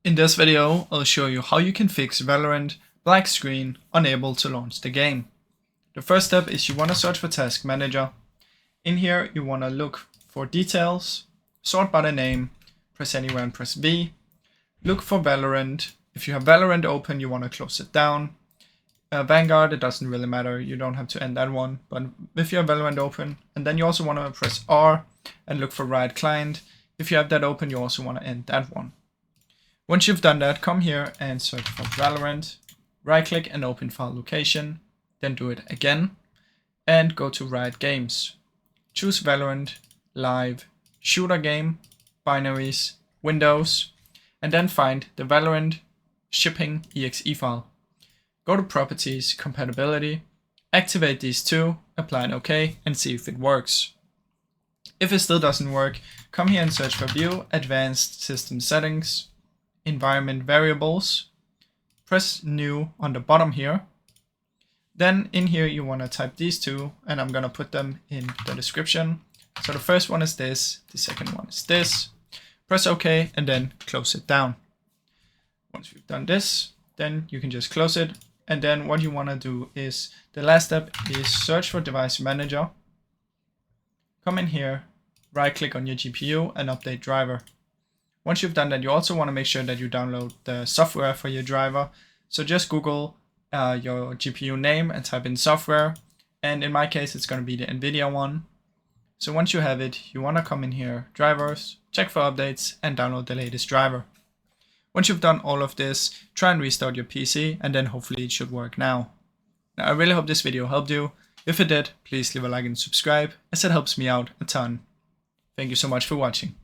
In this video, I'll show you how you can fix Valorant black screen unable to launch the game. The first step is you want to search for Task Manager. In here, you want to look for details, sort by the name, press anywhere and press V. Look for Valorant. If you have Valorant open, you want to close it down. Vanguard, it doesn't really matter, you don't have to end that one, but if you have Valorant open, and then you also want to press R and look for Riot Client. If you have that open, you also want to end that one. Once you've done that, come here and search for Valorant, right click and open file location, then do it again, and go to Riot Games. Choose Valorant, Live, Shooter Game, Binaries, Windows, and then find the Valorant shipping exe file. Go to Properties, Compatibility, activate these two, apply an OK, and see if it works. If it still doesn't work, come here and search for View, Advanced System Settings, Environment Variables, press New on the bottom here. Then in here you want to type these two, and I'm going to put them in the description. So the first one is this, the second one is this. Press OK and then close it down. Once we've done this, then you can just close it. And then what you want to do is, the last step is search for Device Manager. Come in here, right click on your GPU and update driver. Once you've done that, you also want to make sure that you download the software for your driver. So just Google your GPU name and type in software. And in my case, it's going to be the NVIDIA one. So once you have it, you want to come in here, drivers, check for updates and download the latest driver. Once you've done all of this, try and restart your PC and then hopefully it should work now. Now I really hope this video helped you. If it did, please leave a like and subscribe, as it helps me out a ton. Thank you so much for watching.